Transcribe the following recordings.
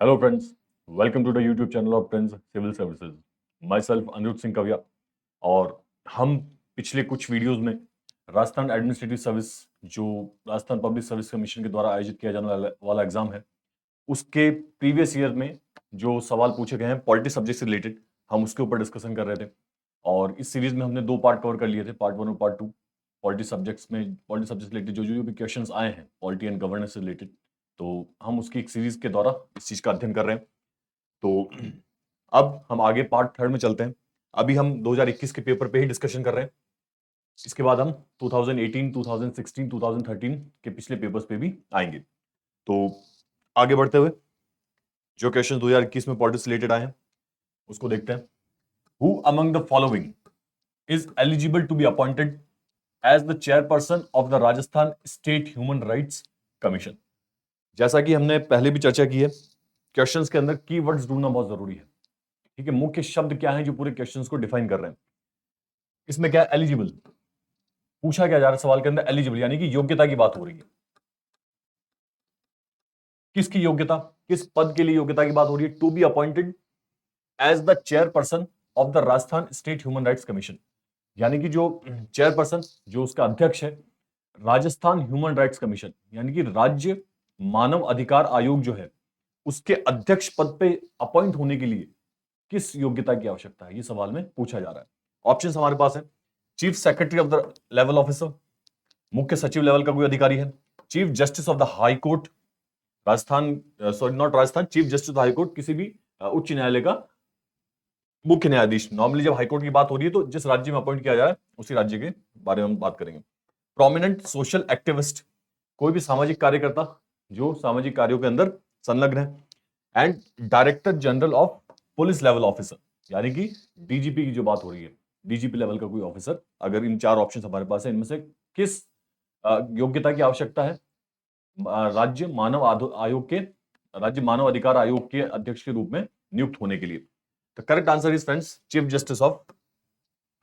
Hello friends, welcome to the YouTube channel of Prince Civil Services. My self Anirudh Singh Kaviya. और हम पिछले कुछ videos में राजस्थान एडमिनिस्ट्रेटिव सर्विस, जो राजस्थान पब्लिक सर्विस कमीशन के द्वारा आयोजित किया जाने वाला एग्जाम है, उसके प्रीवियस ईयर में जो सवाल पूछे गए हैं पॉलिटी सब्जेक्ट से रिलेटेड, हम उसके ऊपर डिस्कशन कर रहे थे। और इस सीरीज में हमने दो पार्ट कवर कर लिए थे, पार्ट 1 और पार्ट 2। पॉलिटी सब्जेक्ट रिलेटेड जो भी क्वेश्चन आए हैं पॉलिटी एंड गवर्नेंस से रिलेटेड, तो हम उसकी एक सीरीज के द्वारा इस चीज का अध्ययन कर रहे हैं। तो अब हम आगे पार्ट 3 में चलते हैं। अभी हम 2021 के पेपर पे ही डिस्कशन कर रहे हैं। इसके बाद हम 2018, 2016, 2013 के पिछले पेपर्स पे भी आएंगे। तो आगे बढ़ते हुए जो क्वेश्चन 2021 में पॉलिटिक्स रिलेटेड आए हैं उसको देखते हैं। Who among the following is eligible to be appointed as the chairperson of the Rajasthan state human rights commission. जैसा कि हमने पहले भी चर्चा की है, क्वेश्चंस के अंदर कीवर्ड्स ढूंढना बहुत जरूरी है। ठीक है, मुख्य शब्द क्या है जो पूरे क्वेश्चंस को डिफाइन कर रहे हैं। इसमें क्या है, एलिजिबल पूछा क्या जा रहा है सवाल के अंदर, एलिजिबल यानी कि योग्यता की बात हो रही है। किसकी योग्यता, किस पद के लिए योग्यता की बात हो रही है? To be appointed as the chairperson of the Rajasthan state human rights commission, यानी कि जो चेयरपर्सन, जो उसका अध्यक्ष है, राजस्थान ह्यूमन राइट्स कमीशन यानी कि राज्य मानव अधिकार आयोग जो है, उसके अध्यक्ष पद पे अपॉइंट होने के लिए किस योग्यता की आवश्यकता है, ये सवाल में पूछा जा रहा है। ऑप्शंस हमारे पास है। Chief secretary of the level officer, मुख्य सचिव लेवल का कोई अधिकारी है। Chief justice of the high court, Rajasthan, sorry not Rajasthan, chief justice of high court किसी भी उच्च न्यायालय का मुख्य न्यायाधीश। नॉर्मली जब हाईकोर्ट की बात हो रही है तो जिस राज्य में अपॉइंट किया जाए उसी राज्य के बारे में हम बात करेंगे। प्रोमिनेंट सोशल एक्टिविस्ट, कोई भी सामाजिक कार्यकर्ता जो सामाजिक कार्यों के अंदर संलग्न है। And director general of police level officer, यानी कि डीजीपी की जो बात हो रही है, डीजीपी लेवल का कोई ऑफिसर। अगर इन चार ऑप्शन हमारे पास है, इनमें से किस योग्यता की आवश्यकता है राज्य मानव अधिकार आयोग के अध्यक्ष के रूप में नियुक्त होने के लिए? The correct answer is friends chief justice of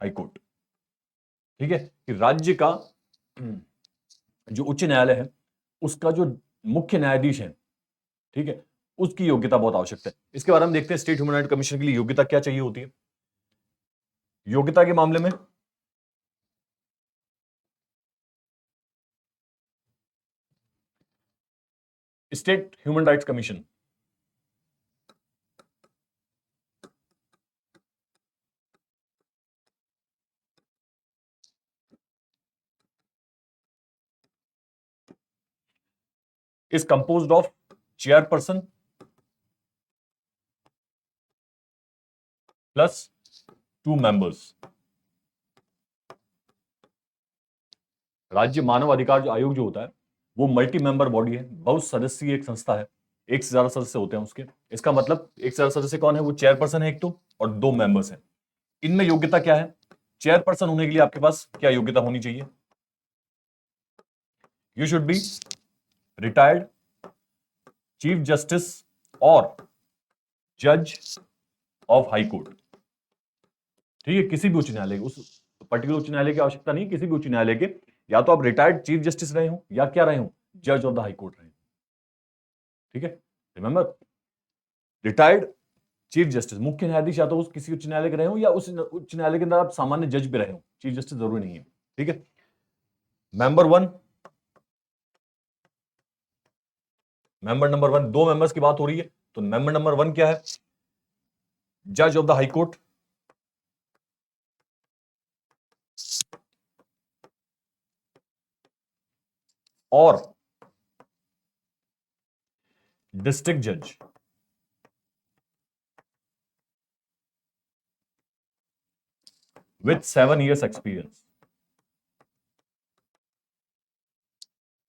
high court. ठीक है, कि राज्य का जो उच्च न्यायालय है उसका जो मुख्य न्यायाधीश है, ठीक है, उसकी योग्यता बहुत आवश्यक है। इसके बारे में देखते हैं, स्टेट ह्यूमन राइट कमीशन के लिए योग्यता क्या चाहिए होती है। योग्यता के मामले में state human rights commission is composed of chairperson plus 2 members। राज्य मानव अधिकार जो आयोग जो होता है वो मल्टी मेंबर बॉडी है, बहुत सदस्यीय एक संस्था है, एक से ज्यादा सदस्य होते हैं उसके। इसका मतलब एक से ज्यादा सदस्य कौन है? वो चेयरपर्सन है एक तो, और 2 मेंबर्स हैं। इनमें योग्यता क्या है? चेयरपर्सन होने के लिए आपके पास क्या योग्यता होनी चाहिए? You should be retired chief justice और जज ऑफ हाई कोर्ट। ठीक है, किसी भी उच्च न्यायालय, उस पर्टिकुलर उच्च न्यायालय की आवश्यकता नहीं, किसी भी उच्च न्यायालय के, या तो आप रिटायर्ड चीफ जस्टिस रहे हो या क्या रहे हो, जज ऑफ द हाई कोर्ट रहे हो। ठीक है, रिमेंबर, रिटायर्ड चीफ जस्टिस, मुख्य न्यायाधीश, या तो उस किसी उच्च न्यायालय के रहे हो या उस उच्च न्यायालय के अंदर आप सामान्य जज भी रहे हो, चीफ जस्टिस जरूरी नहीं है। ठीक है, मेंबर 1, मेंबर नंबर 1, 2 मेंबर्स की बात हो रही है, तो मेंबर नंबर 1 क्या है? जज ऑफ द हाई कोर्ट और डिस्ट्रिक्ट जज विथ 7 years एक्सपीरियंस।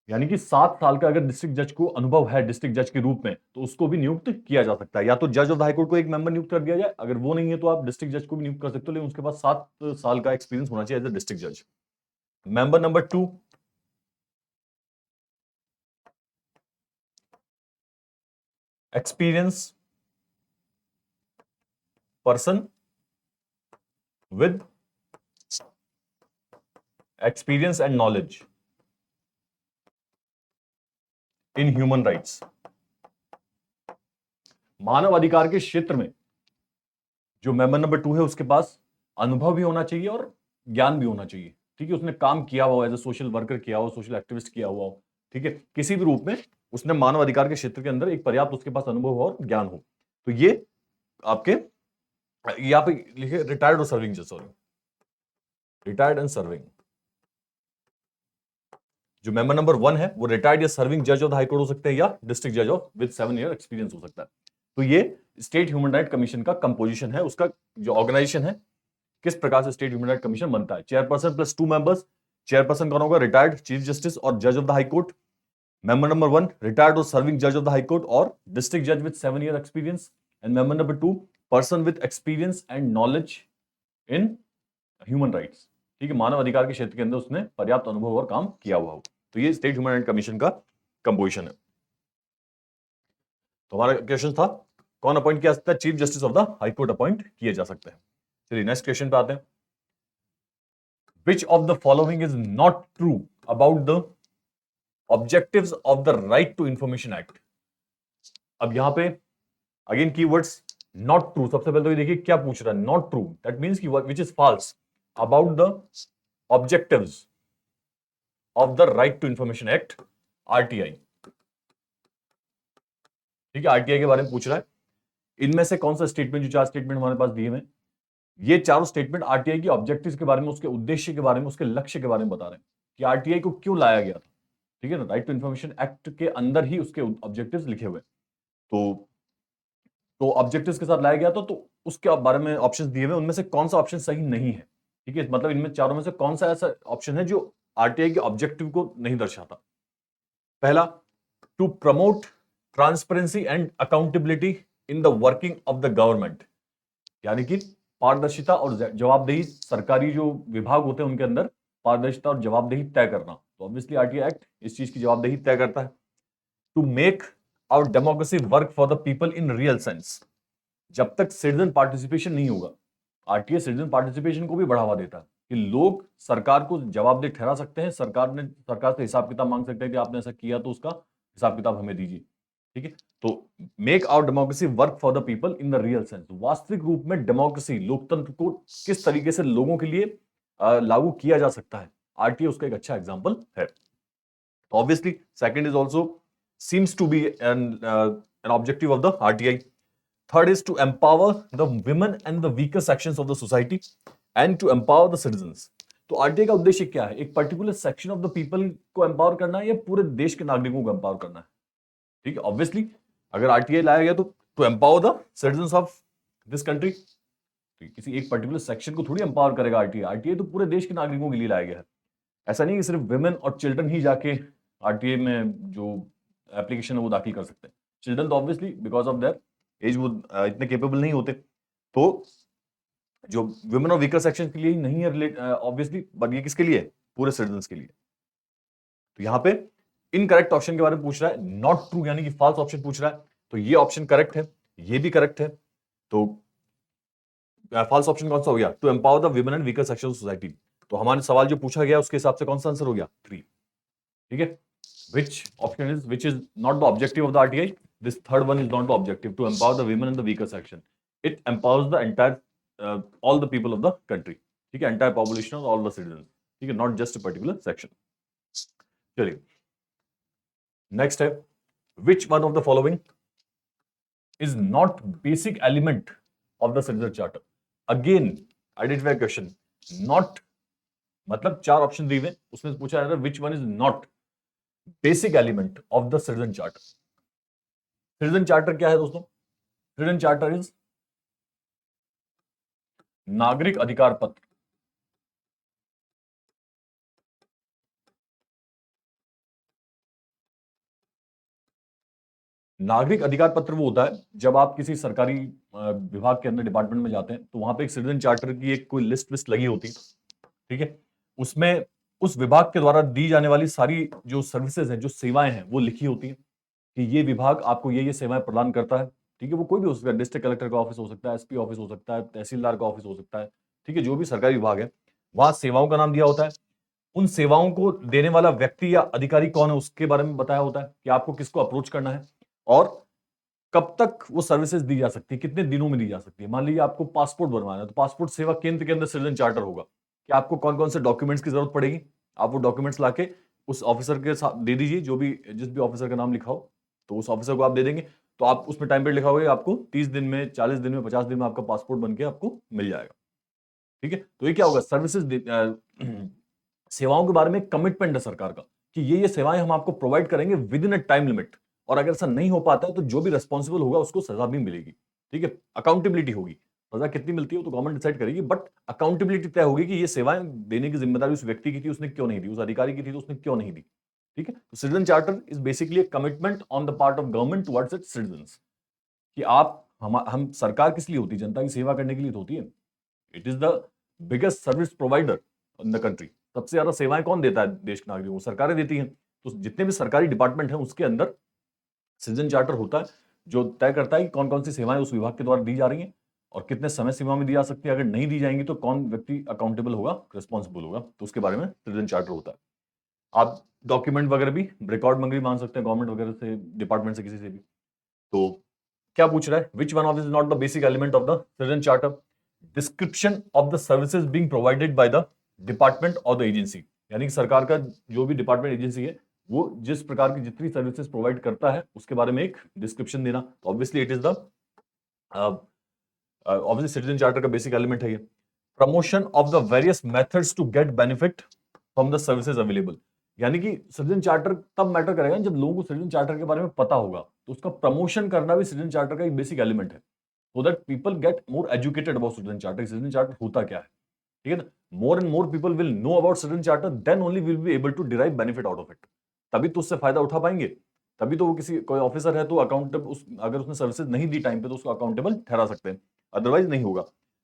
यानी कि 7 साल का अगर डिस्ट्रिक्ट जज को अनुभव है डिस्ट्रिक्ट जज के रूप में, तो उसको भी नियुक्त किया जा सकता है। या तो जज ऑफ द हाईकोर्ट को एक मेंबर नियुक्त कर दिया जाए, अगर वो नहीं है तो आप डिस्ट्रिक्ट जज को भी नियुक्त कर सकते हो, लेकिन उसके पास 7 साल का एक्सपीरियंस होना चाहिए एज ए डिस्ट्रिक्ट जज। Member number 2, experience person with experience and knowledge in human rights. मानव अधिकार के क्षेत्र में जो मेंबर नंबर 2 है उसके पास अनुभव भी होना चाहिए और ज्ञान भी होना चाहिए। ठीक है, उसने काम किया हुआ एज ए सोशल वर्कर किया हो, सोशल एक्टिविस्ट किया हुआ हो। ठीक है, किसी भी रूप में उसने मानव अधिकार के क्षेत्र के अंदर एक पर्याप्त उसके पास अनुभव हो और ज्ञान हो। तो ये आपके यहाँ पे लिखे रिटायर्ड और सर्विंग जज, सॉरी, रिटायर्ड एंड सर्विंग। जो मेंबर नंबर 1 है वो रिटायर्ड या सर्विंग जज ऑफ द हाई कोर्ट हो सकते हैं या डिस्ट्रिक्ट जज ऑफ विद 7 ईयर एक्सपीरियंस हो सकता है। तो ये स्टेट ह्यूमन राइट कमीशन का कंपोजिशन है, उसका जो ऑर्गेनाइजेशन है, किस प्रकार से स्टेट ह्यूमन राइट कमीशन बनता है। Chairperson plus 2 members. चेयरपर्सन कौन होगा? रिटायर्ड चीफ जस्टिस और जज of the high court. Member number 1 retired और सर्विंग जज ऑफ द हाई कोर्ट और डिस्ट्रिक्ट जज with 7 year experience. And member number 2 person with experience and knowledge in human rights. ठीक है, मानव अधिकार के क्षेत्र के अंदर उसने पर्याप्त अनुभव और काम किया हुआ हो। तो ये स्टेट ह्यूमन राइट कमीशन का कंपोजिशन है। तो हमारा क्वेश्चन था कौन अपॉइंट किया सकता है? Chief justice of the high court appoint किए जा सकते हैं। चलिए नेक्स्ट क्वेश्चन पे आते हैं। Which of the following is not true about the objectives of the right to information act? अब यहां पे अगेन कीवर्ड्स नॉट ट्रू। सबसे पहले तो ये देखिए क्या पूछ रहा है, नॉट ट्रू, दैट मींस कि which is false about the objectives of the right to information act, RTI. ठीक है, आरटीआई के बारे में पूछ रहा है। इनमें से कौन सा स्टेटमेंट, जो 4 स्टेटमेंट हमारे पास दिए हुए हैं, ये चारों स्टेटमेंट आरटीआई के ऑब्जेक्टिव्स के बारे में, उसके उद्देश्य के बारे में, उसके लक्ष्य के बारे में बता रहे हैं कि आरटीआई को क्यों लाया गया था। ठीक है ना, राइट टू इंफॉर्मेशन एक्ट के अंदर ही उसके ऑब्जेक्टिव्स लिखे हुए। तो ऑब्जेक्टिव्स के साथ लाया गया था, तो उसके बारे में ऑप्शंस दिए हुए, उनमें से कौन सा ऑप्शन सही नहीं है। ठीक है, मतलब इनमें चारों में से कौन सा ऐसा ऑप्शन है जो आरटीआई के ऑब्जेक्टिव को नहीं दर्शाता। पहला, to promote transparency and accountability in the working of the government, यानी कि पारदर्शिता और जवाबदेही, सरकारी जो विभाग होते हैं उनके अंदर पारदर्शिता और जवाबदेही तय करना। तो ऑब्वियसली आरटीआई एक्ट इस चीज की जवाबदेही तय करता है। To make our democracy work for the people in real sense, जब तक सिटीजन पार्टिसिपेशन नहीं होगा, आरटीआई सिटीजन पार्टिसिपेशन को भी बढ़ावा देता है कि लोग सरकार को जवाबदेह ठहरा सकते हैं, सरकार से हिसाब किताब मांग सकते हैं कि आपने ऐसा किया तो उसका हिसाब किताब हमें दीजिए। ठीक है, तो make our democracy work for the people in the real sense, वास्तविक रूप में डेमोक्रेसी, लोकतंत्र को किस तरीके से लोगों के लिए लागू किया जा सकता है, आरटीआई उसका एक अच्छा एग्जाम्पल है। तो obviously second is also seems to be an objective of the RTI. Third is to empower the women and the weaker sections of the society and to empower the citizens. तो RTI का उद्देश्य क्या है? एक particular section of the people को empower करना है या पूरे देश के नागरिकों को एम्पावर करना है? ठीक है, ऑब्वियसली अगर आरटीआई लाया गया तो to empower the citizens of this country. तो किसी एक पर्टिकुलर सेक्शन को थोड़ी एम्पावर करेगा आरटीआई। आरटीआई तो पूरे देश के नागरिकों के लिए लाया गया है। ऐसा नहीं कि सिर्फ विमेन और चिल्ड्रन ही जाके आरटीआई में जो एप्लीकेशन है वो दाखिल कर सकते हैं। चिल्ड्रन तो obviously because of their age वो इतने केपेबल नहीं होते, तो जो वुमेन और वीकर सेक्शन के लिए ही नहीं है रिलेट ऑब्वियसली, बट ये किसके लिए? पूरे सिटीजंस के लिए। तो यहां पे इनकरेक्ट ऑप्शन के बारे में पूछ रहा है, नॉट ट्रू यानी कि फॉल्स ऑप्शन पूछ रहा है। तो ये ऑप्शन करेक्ट है, ये भी करेक्ट है। तो फॉल्स ऑप्शन कौन सा हो गया? To empower the women and weaker section of society. तो हमारे सवाल जो पूछा गया उसके हिसाब से कौन सा आंसर हो गया? 3। ठीक है, which is not the objective of the RTI? This third one is not the objective, to empower the women and the weaker section. It empowers the entire all the people of the country. ठीक है, entire population of all the citizens. ठीक है, not just a particular section. चलिए next है, which one of the following is not basic element of the citizen charter? Again identify question. Not मतलब 4 option दिए हुए, उसमें से पूछा जा रहा है which one is not basic element of the citizen charter. Citizen charter क्या है दोस्तों? सिटीजन चार्टर इज नागरिक अधिकार पत्र। नागरिक अधिकार पत्र वो होता है जब आप किसी सरकारी विभाग के अंदर, डिपार्टमेंट में जाते हैं, तो वहां पे एक सिटीजन चार्टर की एक कोई लिस्ट विस्ट लगी होती है। ठीक है, उसमें उस विभाग के द्वारा दी जाने वाली सारी जो सर्विसेज हैं, जो सेवाएं हैं, वो लिखी होती हैं कि ये विभाग आपको ये सेवाएं प्रदान करता है। ठीक है, वो कोई भी हो सकता है, डिस्ट्रिक्ट कलेक्टर का ऑफिस हो सकता है, एसपी ऑफिस हो सकता है, तहसीलदार का ऑफिस हो सकता है। ठीक है, जो भी सरकारी विभाग है वहां सेवाओं का नाम दिया होता है। उन सेवाओं को देने वाला व्यक्ति या अधिकारी कौन है उसके बारे में बताया होता है कि आपको किसको अप्रोच करना है, और कब तक वो सर्विसेज दी जा सकती है, कितने दिनों में दी जा सकती है। मान लीजिए आपको पासपोर्ट बनवाना है, तो पासपोर्ट सेवा केंद्र के अंदर सिटीजन चार्टर होगा कि आपको कौन कौन से डॉक्यूमेंट्स की जरूरत पड़ेगी, आप वो डॉक्यूमेंट्स लाके उस ऑफिसर के साथ दे दीजिए, जो भी जिस भी ऑफिसर का नाम लिखा हो, तो उस ऑफिसर को आप दे देंगे। तो आप उसमें टाइम पीरियड लिखा होगा, आपको 30 दिन में, 40 दिन में, 50 दिन में आपका पासपोर्ट बनके आपको मिल जाएगा। ठीक है, तो ये क्या होगा, सर्विसेज सेवाओं के बारे में कमिटमेंट है सरकार का कि ये सेवाएं हम आपको प्रोवाइड करेंगे with in a time limit, और अगर ऐसा नहीं हो पाता है तो जो भी रिस्पॉन्सिबल होगा उसको सजा भी मिलेगी। ठीक है, अकाउंटेबिलिटी होगी, सजा कितनी मिलती है वो तो गवर्नमेंट डिसाइड करेगी, बट अकाउंटेबिलिटी तय होगी कि ये सेवाएं देने की जिम्मेदारी उस व्यक्ति की थी, उसने क्यों नहीं दी, उस अधिकारी की थी तो उसने क्यों नहीं दी। ठीक है, तो citizen charter is basically commitment on the part of government towards it's citizens कि आप हम सरकार किस लिए होती है, जनता की सेवा करने के लिए तो होती है। It is the biggest service provider in the country. सबसे ज्यादा सेवाएं कौन देता है देश के नागरिकों को, सरकारें देती हैं। तो जितने भी सरकारी डिपार्टमेंट हैं उसके अंदर सिटीजन चार्टर होता है, जो तय करता है कि कौन कौन सी सेवाएं उस विभाग के द्वारा दी जा रही हैं और कितने समय सीमा में दी जा सकती है। अगर नहीं दी जाएंगी तो कौन व्यक्ति अकाउंटेबल होगा, रिस्पॉन्सिबल होगा, तो उसके बारे में सिटीजन चार्टर होता है। आप डॉक्यूमेंट वगैरह भी, रिकॉर्ड मंगरी मान सकते हैं गवर्नमेंट वगैरह से, डिपार्टमेंट से, किसी से भी। तो क्या पूछ रहा है, which one of this is not the basic element of the citizen charter? Description of the services being provided by the department और द एजेंसी, यानी कि सरकार का जो भी डिपार्टमेंट एजेंसी है वो जिस प्रकार की जितनी सर्विसेज प्रोवाइड करता है उसके बारे में एक डिस्क्रिप्शन देना। तो obviously it is the obviously citizen charter का बेसिक एलिमेंट है ये। Promotion of the various methods to get benefit from the services available, यानी कि सिटीजन चार्टर तब मैटर करेगा जब लोगों को सिटीजन चार्टर के बारे में पता होगा, तो उसका प्रमोशन करना भी सिटीजन चार्टर का एक बेसिक एलिमेंट है, so that people get more educated about citizen charter. Citizen charter होता क्या है, ठीक है ना? More and more people will know about citizen charter, then only will be able to derive benefit out of it. तभी तो उससे फायदा उठा पाएंगे, तभी तो वो किसी कोई ऑफिसर है तो अकाउंटेबल, अगर उसने सर्विसेज नहीं दी टाइम पे तो उसको अकाउंटेबल ठहरा सकते हैं, अदरवाइज नहीं होगा।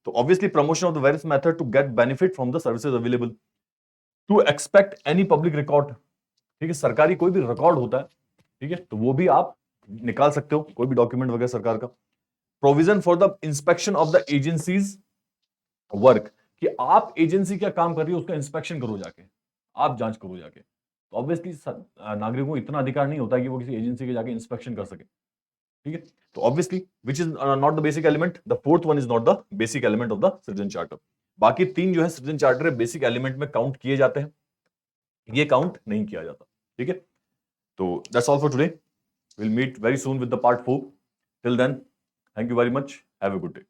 तो obviously promotion of the various method to get benefit from the services available, to expect any public record, ठीक है, सरकारी कोई भी रिकॉर्ड होता है, ठीक है, तो वो भी आप निकाल सकते हो, कोई भी डॉक्यूमेंट वगैरह सरकार का। Provision for the inspection of the agencies work, कि आप एजेंसी क्या काम कर रही है उसका इंस्पेक्शन करो जाके, आप जांच करो जाके। तो ऑब्वियसली नागरिकों को इतना अधिकार नहीं होता कि वो किसी एजेंसी के जाके इंस्पेक्शन कर सके। ठीक है, तो obviously which is not the basic element, the fourth one is not the basic element of the citizen charter. बाकी तीन जो है सिटीजन चार्टर बेसिक एलिमेंट में काउंट किए जाते हैं, ये काउंट नहीं किया जाता। ठीक है, तो that's all for today, will meet very soon with the part 4। Till then, thank you very much, have a good day.